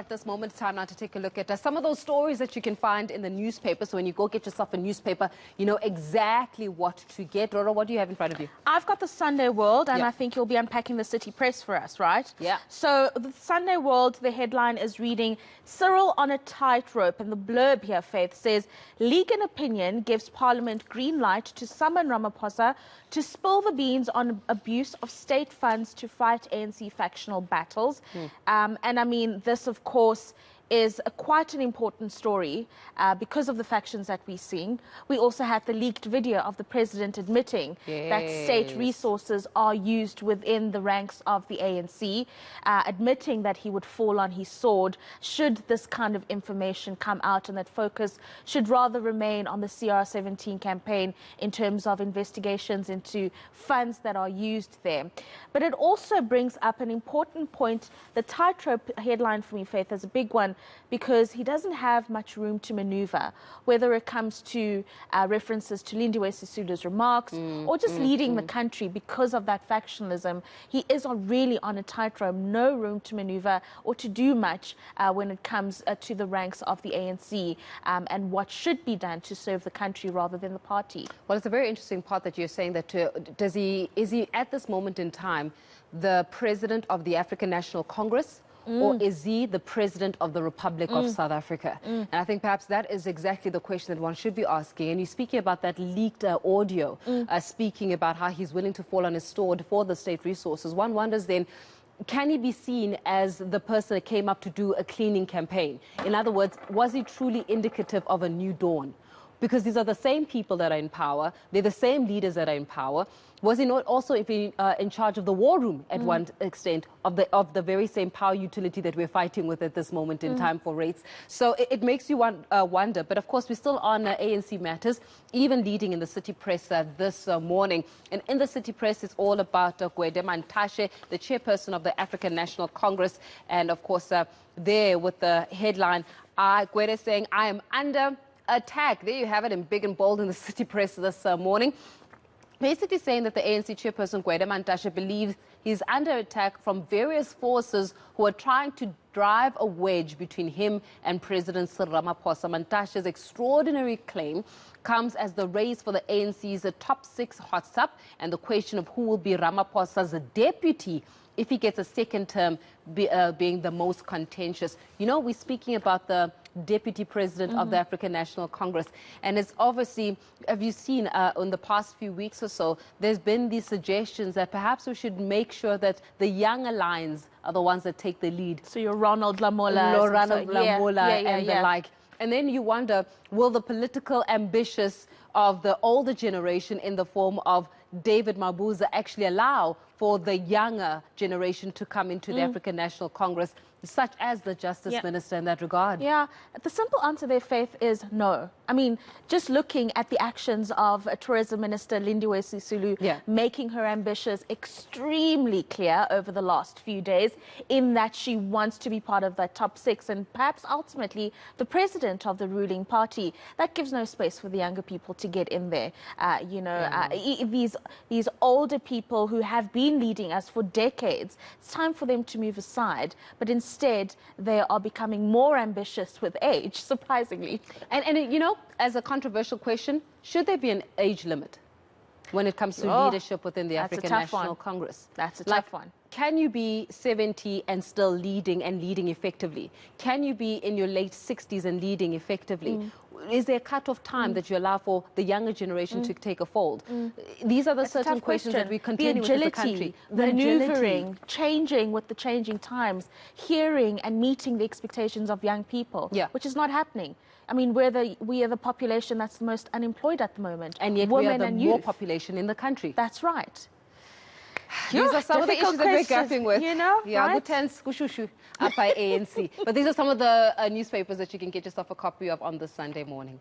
at this moment in time now to take a look at some of those stories that you can find in the newspaper. So when you go get yourself a newspaper, you know exactly what to get. Roro, what do you have in front of you? I've got the Sunday World, and Yeah. I think you'll be unpacking the City Press for us, right? Yeah. So the Sunday World, the headline is reading, Cyril on a tightrope, and the blurb here, Faith, says, League in Opinion gives Parliament green light to summon Ramaphosa to spill the beans on abuse of state funds to fight ANC factional battles. And I mean, this, of course, is quite an important story because of the factions that we're seeing. We also had the leaked video of the president admitting that state resources are used within the ranks of the ANC, admitting that he would fall on his sword should this kind of information come out, and that focus should rather remain on the CR17 campaign in terms of investigations into funds that are used there. But it also brings up an important point. The tightrope headline for me, Faith, is a big one, because he doesn't have much room to maneuver, whether it comes to references to Lindiwe Sisulu's remarks or just leading the country because of that factionalism. He is really on a tightrope, no room to maneuver or to do much when it comes to the ranks of the ANC and what should be done to serve the country rather than the party. Well, it's a very interesting part that you're saying that is he at this moment in time the president of the African National Congress? Or is he the president of the Republic of South Africa? And I think perhaps that is exactly the question that one should be asking. And you're speaking about that leaked audio, speaking about how he's willing to fall on his sword for the state resources. One wonders then, can he be seen as the person that came up to do a cleaning campaign? In other words, was he truly indicative of a new dawn? Because these are the same people that are in power. They're the same leaders that are in power. Was he not also in charge of the war room at one extent of the very same power utility that we're fighting with at this moment in time for rates? So it makes you wonder. But of course, we're still on ANC matters, even leading in the City Press this morning. And in the City Press, it's all about Gwede Mantashe, the chairperson of the African National Congress. And of course, there with the headline, Gwede saying, I am under attack. There you have it in big and bold in the City Press this morning. Basically saying that the ANC chairperson, Gwede Mantashe, believes he's under attack from various forces who are trying to drive a wedge between him and President Cyril Ramaphosa. Mantashe's extraordinary claim comes as the race for the ANC's top 6 hots up, and the question of who will be Ramaphosa's deputy if he gets a second term being the most contentious. You know, we're speaking about the deputy president of the African National Congress. And it's obviously, have you seen in the past few weeks or so, there's been these suggestions that perhaps we should make sure that the younger lions are the ones that take the lead. So you're Ronald Lamola. And the like. And then you wonder, will the political ambitions of the older generation in the form of David Mabuza actually allow for the younger generation to come into the African National Congress, such as the Justice Minister in that regard? Yeah, the simple answer there, Faith, is no. I mean, just looking at the actions of Tourism Minister Lindiwe Sisulu, making her ambitions extremely clear over the last few days, in that she wants to be part of that top 6 and perhaps ultimately the president of the ruling party. That gives no space for the younger people to get in there. These older people who have been leading us for decades, it's time for them to move aside. But instead, they are becoming more ambitious with age, surprisingly. And you know, as a controversial question, should there be an age limit when it comes to leadership within the African National Congress? That's a tough one. Can you be 70 and still leading effectively? Can you be in your late 60s and leading effectively? Is there a cut-off time that you allow for the younger generation to take a fold? These are the certain questions that we continue with as a country. The maneuvering, changing with the changing times, hearing and meeting the expectations of young people, which is not happening. I mean, we are the population that's the most unemployed at the moment. And yet we are the more population in the country. That's right. These are some of the issues that we're grappling with. You know, right? But these are some of the newspapers that you can get yourself a copy of on this Sunday morning.